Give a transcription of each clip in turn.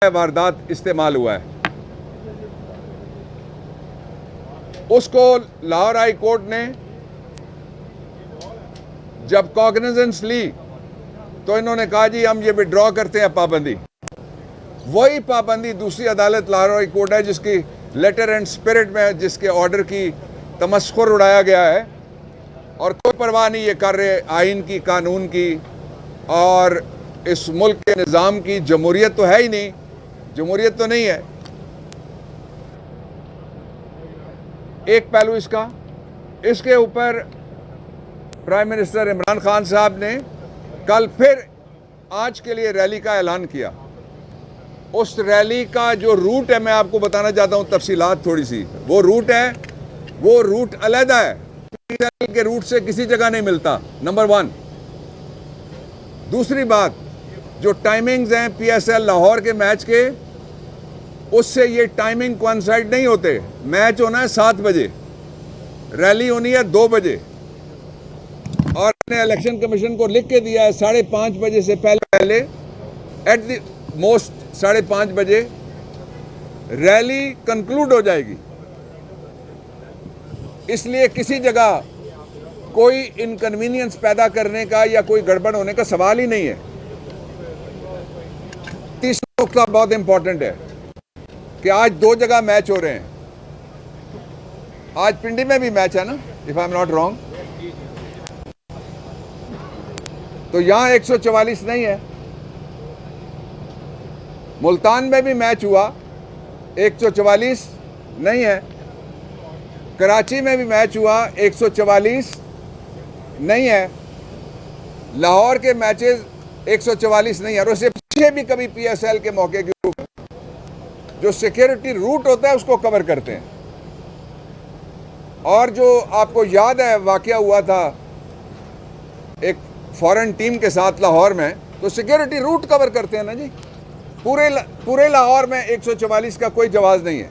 वारदात इस्तेमाल हुआ है, उसको लाहौर हाई कोर्ट ने जब कॉग्निजेंस ली तो इन्होंने कहा जी हम ये विड्रॉ करते हैं पाबंदी। वही पाबंदी दूसरी अदालत लाहौर हाई कोर्ट है जिसकी लेटर एंड स्पिरिट में जिसके ऑर्डर की तमस्खुर उड़ाया गया है और कोई परवाह नहीं ये कर रहे आइन की, कानून की और इस मुल्क के निज़ाम की। जमहूरियत तो है ही नहीं, जमहूरियत तो नहीं है। एक पहलू इसके ऊपर प्राइम मिनिस्टर इमरान खान साहब ने कल फिर आज के लिए रैली का ऐलान किया। उस रैली का जो रूट है मैं आपको बताना चाहता हूं, तफसीलात थोड़ी सी। वो रूट अलहदा है, पीएसएल के रूट से किसी जगह नहीं मिलता, नंबर 1। दूसरी बात, जो टाइमिंग्स हैं पीएसएल लाहौर के मैच के, उससे ये टाइमिंग कोइंसाइड नहीं होते। मैच होना है 7 बजे, रैली होनी है 2 बजे और ने इलेक्शन कमीशन को लिख के दिया है 5:30 बजे से पहले एट द मोस्ट 5:30 बजे रैली कंक्लूड हो जाएगी। इसलिए किसी जगह कोई इनकन्वीनियंस पैदा करने का या कोई गड़बड़ होने का सवाल ही नहीं है। तीसरा नुकता बहुत इंपॉर्टेंट है कि आज 2 जगह मैच हो रहे हैं। आज पिंडी में भी मैच है ना, if I am not wrong. तो यहां 144 नहीं है। मुल्तान में भी मैच हुआ, 144 नहीं है। कराची में भी मैच हुआ, 144 नहीं है। लाहौर के मैचेस 144 नहीं है। और उससे पीछे भी कभी पीएसएल के मौके के ऊपर जो सिक्योरिटी रूट होता है उसको कवर करते हैं। और जो आपको याद है वाकया हुआ था एक फॉरेन टीम के साथ लाहौर में, तो सिक्योरिटी रूट कवर करते हैं ना जी। पूरे लाहौर में 144 का कोई जवाब नहीं है।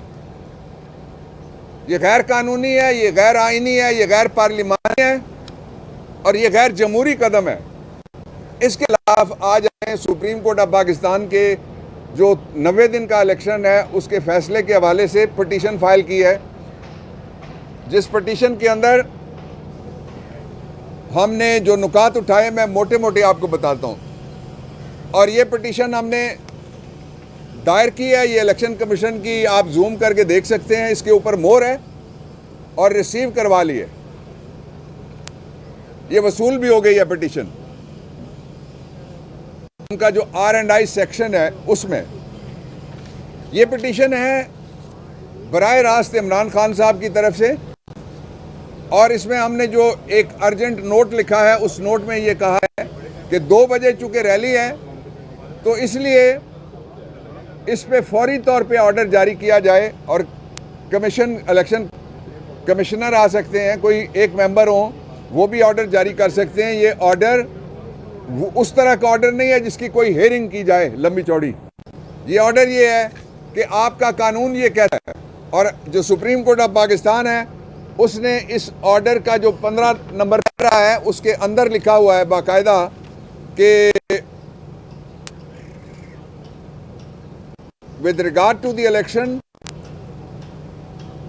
ये गैर कानूनी है, ये गैर आईनी है, ये गैर पार्लिमानी है और ये गैर जमहूरी कदम है। इसके खिलाफ आज सुप्रीम कोर्ट ऑफ पाकिस्तान के जो 90 दिन का इलेक्शन है उसके फैसले के हवाले से पिटीशन फाइल की है, जिस पिटीशन के अंदर हमने जो नुकात उठाए मैं मोटे मोटे आपको बताता हूं। और ये पिटीशन हमने दायर की है, ये इलेक्शन कमीशन की, आप जूम करके देख सकते हैं, इसके ऊपर मोहर है और रिसीव करवा ली है। ये वसूल भी हो गई है पिटीशन। उनका जो R&I सेक्शन है उसमें ये पिटीशन है बराए रास्त इमरान खान साहब की तरफ से। और इसमें हमने जो एक अर्जेंट नोट लिखा है उस नोट में ये कहा है कि 2 बजे चूंकि रैली है तो इसलिए इस पे फौरी तौर पे ऑर्डर जारी किया जाए और इलेक्शन कमिश्नर आ सकते हैं, कोई एक मेंबर हो वो भी ऑर्डर जारी कर सकते हैं। ये ऑर्डर उस तरह का ऑर्डर नहीं है जिसकी कोई हेयरिंग की जाए लंबी चौड़ी। ये ऑर्डर ये है कि आपका कानून ये कहता है और जो सुप्रीम कोर्ट ऑफ पाकिस्तान है उसने इस ऑर्डर का जो 15 नंबर रहा है उसके अंदर लिखा हुआ है बाकायदा कि with regard to the election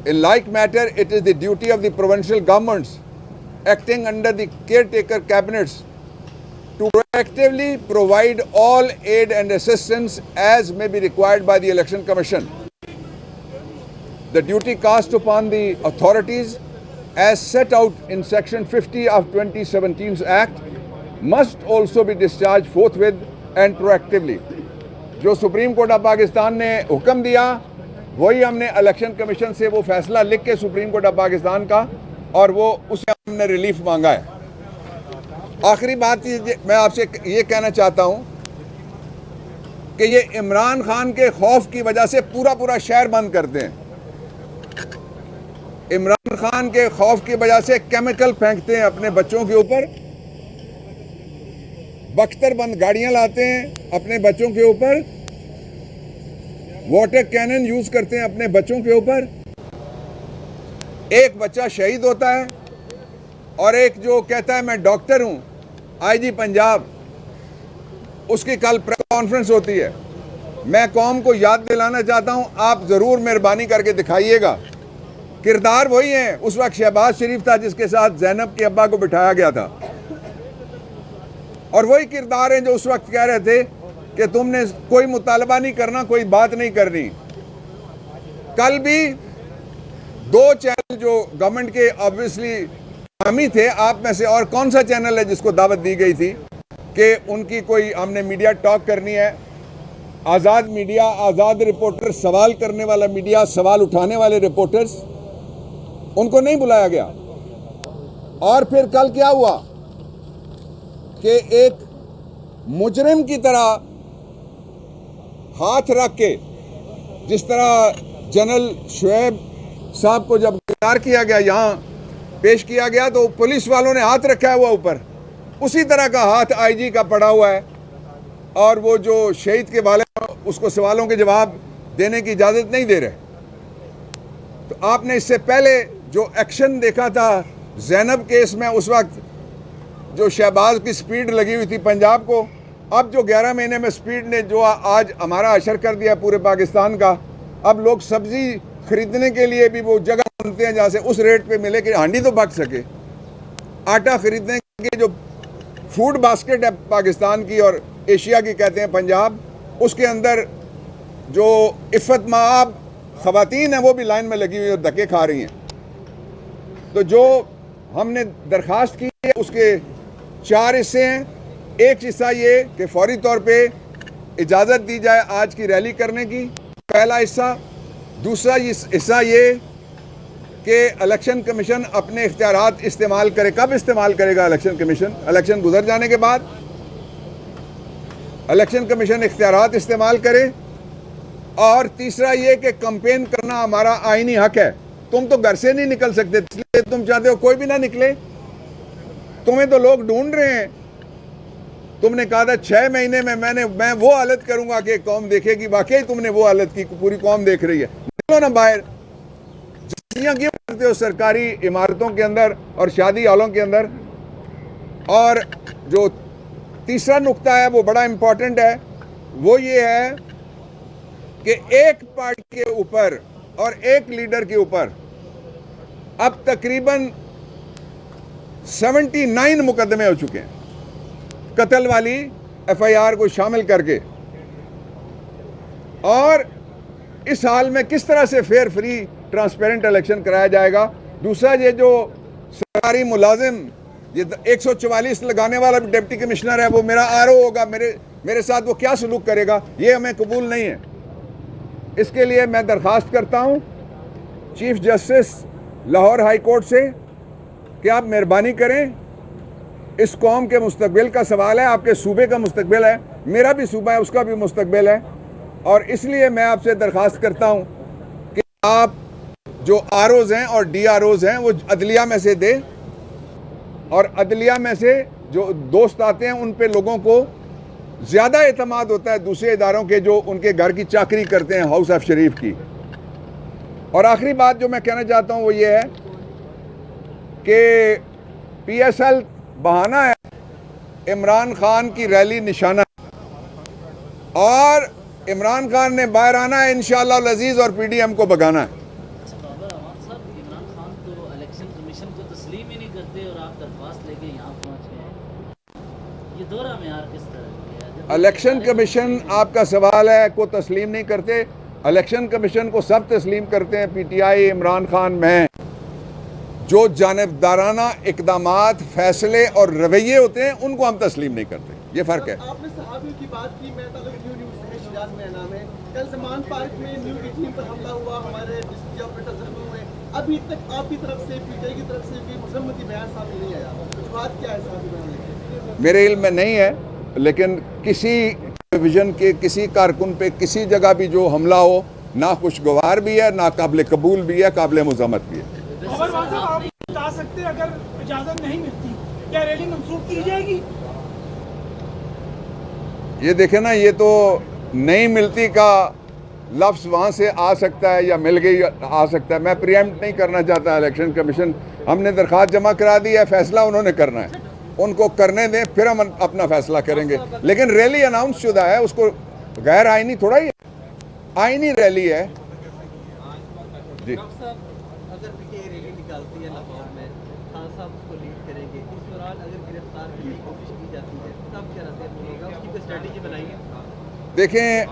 in like matter it is the duty of the provincial governments acting under the caretaker cabinets to proactively provide all aid and assistance as may be required by the election commission. The duty cast upon the authorities as set out in section 50 of 2017's act must also be discharged forthwith and proactively. जो supreme court of Pakistan ने हुक्म दिया वही हमने election commission से वो फैसला लिख के सुप्रीम कोर्ट ऑफ पाकिस्तान का और वो उसे हमने रिलीफ मांगा है। आखिरी बात मैं आपसे ये कहना चाहता हूं कि ये इमरान खान के खौफ की वजह से पूरा शहर बंद करते हैं। इमरान खान के खौफ की वजह से केमिकल फेंकते हैं अपने बच्चों के ऊपर, बख्तरबंद गाड़ियां लाते हैं अपने बच्चों के ऊपर, वाटर कैनन यूज करते हैं अपने बच्चों के ऊपर। एक बच्चा शहीद होता है और एक जो कहता है मैं डॉक्टर हूं, आईजी पंजाब, उसकी कल प्रेस कॉन्फ्रेंस होती है मैं कौम को याद दिलाना चाहता हूं, आप ज़रूर मेहरबानी करके दिखाइएगा। किरदार वही है, उस वक्त शहबाज शरीफ था जिसके साथ ज़ैनब के अब्बा को बिठाया गया था, और वही किरदार हैं जो उस वक्त कह रहे थे कि तुमने कोई मुतालबा नहीं करना, कोई बात नहीं करनी। कल भी दो चैनल जो गवर्नमेंट के ऑब्वियसली हामी थे, आप में से और कौन सा चैनल है जिसको दावत दी गई थी कि उनकी कोई हमने मीडिया टॉक करनी है? आज़ाद मीडिया, आज़ाद रिपोर्टर, सवाल करने वाला मीडिया, सवाल उठाने वाले रिपोर्टर्स, उनको नहीं बुलाया गया। और फिर कल क्या हुआ कि एक मुजरिम की तरह हाथ रख के, जिस तरह जनरल शुएब साहब को जब गिरफ्तार किया गया, यहाँ पेश किया गया, तो पुलिस वालों ने हाथ रखा हुआ ऊपर, उसी तरह का हाथ आईजी का पड़ा हुआ है। और वो जो शहीद के वाले उसको सवालों के जवाब देने की इजाज़त नहीं दे रहे। तो आपने इससे पहले जो एक्शन देखा था ज़ैनब केस में, उस वक्त जो शहबाज की स्पीड लगी हुई थी पंजाब को, अब जो 11 महीने में स्पीड ने जो आज हमारा अशर कर दिया पूरे पाकिस्तान का, अब लोग सब्जी खरीदने के लिए भी वो जगह ढूंढते हैं जहाँ से उस रेट पे मिले कि हांडी तो बच सके। आटा खरीदने के जो फूड बास्केट है पाकिस्तान की और एशिया की कहते हैं पंजाब, उसके अंदर जो इफ़्फ़त माब ख़वातीन हैं वो भी लाइन में लगी हुई और धक्के खा रही हैं। तो जो हमने दरख्वास्त की है उसके 4 हिस्से हैं। एक हिस्सा ये कि फौरी तौर पे इजाज़त दी जाए आज की रैली करने की, पहला हिस्सा। दूसरा हिस्सा ये कि इलेक्शन कमीशन अपने इख्तियारात इस्तेमाल करे। कब इस्तेमाल करेगा इलेक्शन कमीशन? इलेक्शन गुजर जाने के बाद इलेक्शन कमीशन इख्तियारात इस्तेमाल करे। और तीसरा ये कि कैंपेन करना हमारा आईनी हक है। तुम तो घर से नहीं निकल सकते, इसलिए तुम चाहते हो कोई भी ना निकले। तुम्हें तो लोग ढूंढ रहे हैं। तुमने कहा था 6 महीने में मैं वो हालत करूंगा कि कौम देखेगी। वाकई तुमने वो हालत की, पूरी कौम देख रही है। निकलो ना बाहर। जलियां क्यों करते हो सरकारी इमारतों के अंदर और शादी हॉलों के अंदर? और जो तीसरा नुक्ता है वो बड़ा इंपॉर्टेंट है, वो ये है कि एक पार्टी के ऊपर और एक लीडर के ऊपर अब तकरीबन 79 मुकदमे हो चुके हैं, कत्ल वाली FIR को शामिल करके। और इस हाल में किस तरह से फेयर, फ्री, ट्रांसपेरेंट इलेक्शन कराया जाएगा? दूसरा, ये जो सरकारी मुलाजिम, ये 144 लगाने वाला भी डिप्टी कमिश्नर है, वो मेरा RO होगा, मेरे साथ वो क्या सलूक करेगा? ये हमें कबूल नहीं है। इसके लिए मैं दरख्वास्त करता हूँ chief justice Lahore high court से कि आप मेहरबानी करें। इस कौम के मुस्तकबिल का सवाल है, आपके सूबे का मुस्तकबिल है, मेरा भी सूबा है, उसका भी मुस्तकबिल है। और इसलिए मैं आपसे दरख्वास्त करता हूँ कि आप जो ROs हैं और DROs हैं वो अदलिया में से दें, और अदलिया में से जो दोस्त आते हैं उन पे लोगों को ज़्यादा एतमाद होता है दूसरे इदारों के जो उनके घर की चाकरी करते हैं, हाउस ऑफ शरीफ की। और आखिरी बात जो मैं कहना चाहता हूँ वो ये है कि PSL बहाना है, इमरान खान की रैली निशाना है, और इमरान खान ने बाहर आना है इंशाअल्लाह अज़ीज़, और PDM को भगाना है। इमरान खान तो इलेक्शन कमीशन को तस्लीम ही नहीं करते और आप दरख्वास्त लेके यहाँ पहुँच गए। ये दोहरा मेयार किस तरह का है? इलेक्शन कमीशन, आपका सवाल है, को तस्लीम नहीं करते। इलेक्शन कमीशन को सब तस्लीम करते हैं, PTI, इमरान खान, मैं। जो जानिबदाराना इकदामात, फैसले और रवैये होते हैं उनको हम तस्लीम नहीं करते। ये फ़र्क है। आपने सहाबियों की बात की, मैं न्यूज़ में शिजाज में नाम है, कल समान पार्क में न्यू टीम पर हमला हुआ, हमारे डिस्ट्रिक्ट ऑपरेटर जख्मी हुए। अभी तक आपकी तरफ से, PTI की तरफ से भी मजम्मती बयान सामने नहीं आया। बात क्या है साहब बयान? मेरे इल्म में नहीं है, लेकिन किसी डिवीज़न के किसी कारकुन पे किसी जगह भी जो हमला हो, ना खुशगवार भी है, ना काबिल कबूल भी है, काबिल मज़म्मत भी है। खबर आप बता सकते हैं अगर इजाज़त नहीं मिलती क्या रैली मंसूख की जाएगी? ये देखें ना, ये तो नहीं मिलती का लफ्ज़ वहाँ से आ सकता है या मिल गई आ सकता है। मैं प्रीएम्प्ट नहीं करना चाहता। इलेक्शन कमीशन, हमने दरख्वास्त जमा करा दी है, फैसला उन्होंने करना है, उनको करने दें, फिर हम अपना फैसला करेंगे। लेकिन रैली अनाउंस शुदा है, उसको गैर आईनी थोड़ा ही है, आईनी रैली है जी। अगर पीटीआई रैली निकालती है लाहौर में, खान साहब उसको लीड करेंगे, इस दौरान अगर गिरफ्तार करने की कोशिश की जाती है तब क्या रहता है, उसकी कोई स्ट्रेटेजी बनाई है? देखें,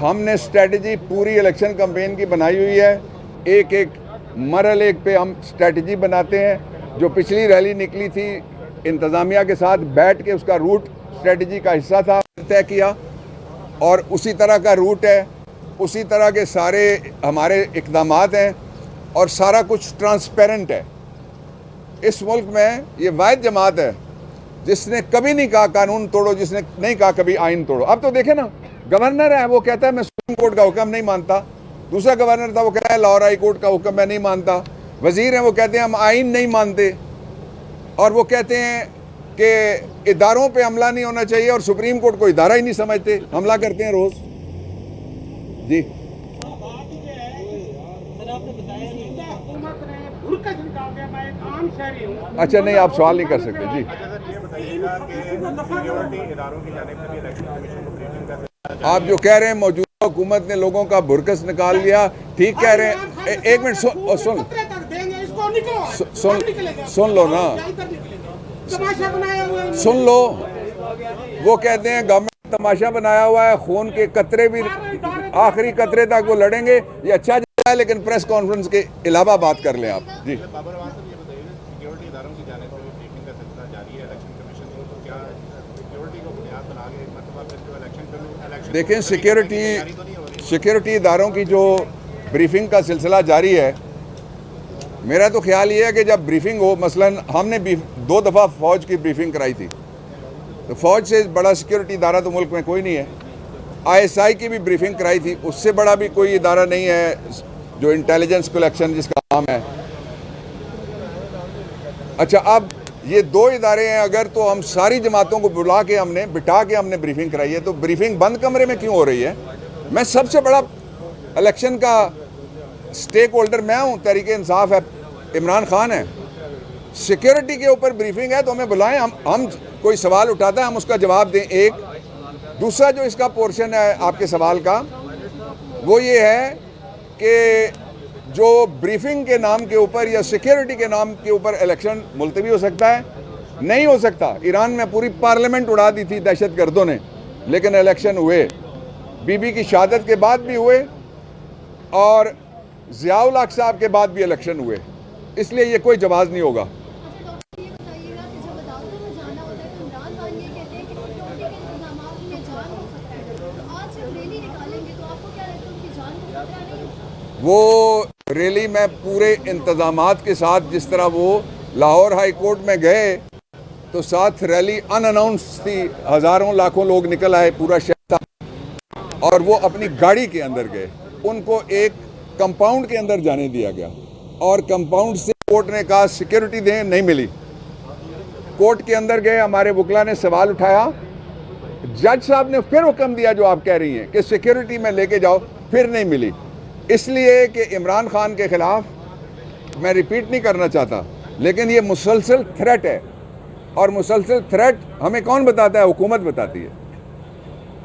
हमने स्ट्रेटजी पूरी इलेक्शन कैंपेन की बनाई हुई है। एक एक मरल एक पे हम स्ट्रेटजी बनाते हैं। जो पिछली रैली निकली थी, इंतज़ामिया के साथ बैठ के उसका रूट स्ट्रेटजी का हिस्सा था, तय किया, और उसी तरह का रूट है, उसी तरह के सारे हमारे इक़दामात हैं, और सारा कुछ ट्रांसपेरेंट है। इस मुल्क में ये वाहिद जमात है जिसने कभी नहीं कहा कानून तोड़ो, जिसने नहीं कहा कभी आइन तोड़ो। अब तो देखें ना, गवर्नर है, वो कहता है मैं सुप्रीम कोर्ट का हुक्म नहीं मानता। दूसरा गवर्नर था, वो कहता है लाहौर हाई कोर्ट का हुक्म मैं नहीं मानता। वजीर हैं, वो कहते हैं हम आइन नहीं मानते, और वो कहते हैं कि इदारों पे हमला नहीं होना चाहिए, और सुप्रीम कोर्ट को इदारा ही नहीं समझते, हमला करते हैं रोज जी। अच्छा नहीं, आप सवाल नहीं कर सकते जी। आप जो कह रहे हैं मौजूदा हुकूमत ने लोगों का बुरकस निकाल लिया, ठीक कह रहे हैं। एक मिनट सुन लो ना, सुन लो। वो कहते हैं गवर्नमेंट तमाशा बनाया हुआ है, खून के कतरे भी आखिरी कतरे तक वो लड़ेंगे। ये अच्छा है, लेकिन प्रेस कॉन्फ्रेंस के अलावा बात कर लें आप जी। देखें, सिक्योरिटी इदारों की जो ब्रीफिंग का सिलसिला जारी है, मेरा तो ख्याल ये है कि जब ब्रीफिंग हो, मसलन हमने 2 दफ़ा फ़ौज की ब्रीफिंग कराई थी, तो फ़ौज से बड़ा सिक्योरिटी इदारा तो मुल्क में कोई नहीं है। ISI की भी ब्रीफिंग कराई थी, उससे बड़ा भी कोई इदारा नहीं है जो इंटेलिजेंस कलेक्शन जिसका काम है। अच्छा, अब ये 2 इदारे हैं, अगर तो हम सारी जमातों को बुला के बिठा के हमने ब्रीफिंग कराई है, तो ब्रीफिंग बंद कमरे में क्यों हो रही है? मैं सबसे बड़ा इलेक्शन का स्टेक होल्डर मैं हूँ, तहरीक इंसाफ है, इमरान खान है। सिक्योरिटी के ऊपर ब्रीफिंग है तो हमें बुलाएं, हम कोई सवाल उठाता है हम उसका जवाब दें। एक दूसरा जो इसका पोर्शन है आपके सवाल का, वो ये है कि जो ब्रीफिंग के नाम के ऊपर या सिक्योरिटी के नाम के ऊपर इलेक्शन मुलतवी हो सकता है, नहीं हो सकता। ईरान में पूरी पार्लियामेंट उड़ा दी थी दहशतगर्दों ने, लेकिन इलेक्शन हुए। बीबी की शहादत के बाद भी हुए, और ज़ियाउल हक साहब के बाद भी इलेक्शन हुए, इसलिए ये कोई जवाब नहीं होगा। वो रैली में पूरे इंतज़ामात के साथ, जिस तरह वो लाहौर हाई कोर्ट में गए तो साथ रैली अनअनाउंस थी, हज़ारों लाखों लोग निकल आए, पूरा शहर था, और वो अपनी गाड़ी के अंदर गए। उनको एक कंपाउंड के अंदर जाने दिया गया, और कंपाउंड से कोर्ट ने कहा सिक्योरिटी दें, नहीं मिली। कोर्ट के अंदर गए, हमारे वकला ने सवाल उठाया, जज साहब ने फिर हुक्म दिया जो आप कह रही हैं कि सिक्योरिटी में लेके जाओ, फिर नहीं मिली। इसलिए कि इमरान खान के ख़िलाफ़, मैं रिपीट नहीं करना चाहता, लेकिन ये मुसलसल थ्रेट है, और मुसलसल थ्रेट हमें कौन बताता है? हुकूमत बताती है।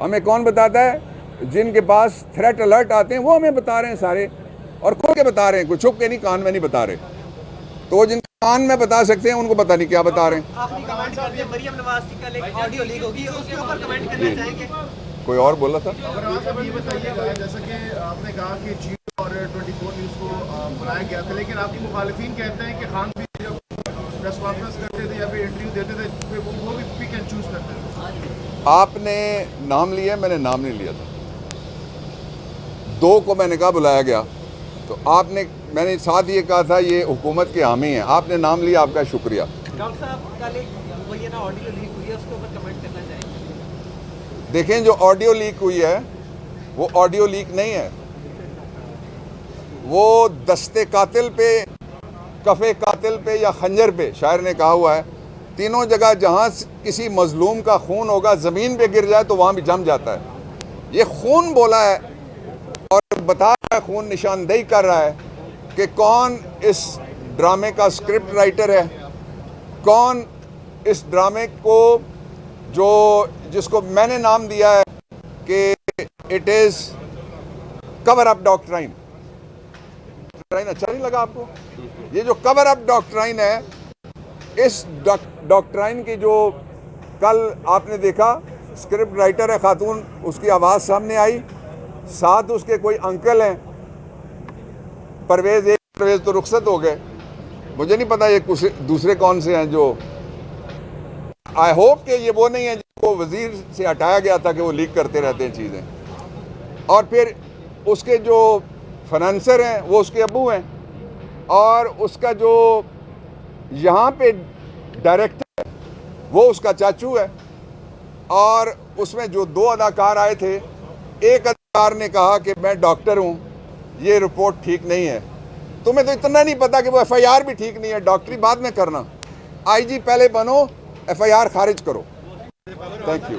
हमें कौन बताता है? जिनके पास थ्रेट अलर्ट आते हैं वो हमें बता रहे हैं सारे, और खुल के बता रहे हैं, कुछ छुप के नहीं, कान में नहीं बता रहे। तो जिन कान में बता सकते हैं उनको पता नहीं क्या बता रहे हैं। आखिरी कमेंट कर दिया, मरियम नवाज की कल एक ऑडियो लीक होगी, उसके ऊपर कमेंट करना चाहेंगे? कोई और बोला था? ये बताइएगा, जैसा कि आपने कहा कि जियो और 24 न्यूज़ को बुलाया गया था, लेकिन आपकी मुखालिफिन कहते हैं कि खान भी जब प्रेस कॉन्फ्रेंस करते थे या फिर इंटरव्यू देते थे वो भी पिक एंड चूज करते थे। आपने नाम लिया, मैंने नाम नहीं लिया था। 2 को मैंने कहा बुलाया गया, तो मैंने साथ ये कहा था ये हुकूमत के हामी हैं। आपने नाम लिया, आपका शुक्रिया। डॉक्टर साहब, कल एक वो ये ना ऑडियो लीक हुई है, उसके ऊपर कमेंट करना चाहेंगे? देखें, जो ऑडियो लीक हुई है वो ऑडियो लीक नहीं है, वो दस्ते कातिल पे, कफ़े कातिल पे या खंजर पे, शायर ने कहा हुआ है, तीनों जगह जहाँ किसी मजलूम का खून होगा, ज़मीन पे गिर जाए तो वहाँ भी जम जाता है। ये खून बोला है और बता रहा है, खून निशानदेही कर रहा है कि कौन इस ड्रामे का स्क्रिप्ट राइटर है, कौन इस ड्रामे को जिसको मैंने नाम दिया है कि it is cover up doctrine. अच्छा नहीं लगा आपको? ये जो कवर अप डॉक्ट्राइन है, इस डॉक्ट्राइन की जो कल आपने देखा स्क्रिप्ट राइटर है खातून, उसकी आवाज़ सामने आई, साथ उसके कोई अंकल हैं, परवेज तो रुखसत हो गए, मुझे नहीं पता ये कुछ दूसरे कौन से हैं जो, आई होप कि ये वो नहीं है जिसको वजीर से हटाया गया था कि वो लीक करते रहते हैं चीज़ें। और फिर उसके जो फाइनेंसर हैं वो उसके अब्बू हैं, और उसका जो यहाँ पे डायरेक्टर है वो उसका चाचू है। और उसमें जो 2 अदाकार आए थे, एक अदाकार ने कहा कि मैं डॉक्टर हूँ, ये रिपोर्ट ठीक नहीं है। तुम्हें तो इतना नहीं पता कि वो FIR भी ठीक नहीं है, डॉक्टरी बाद में करना, IG पहले बनो, FIR खारिज करो। Thank you.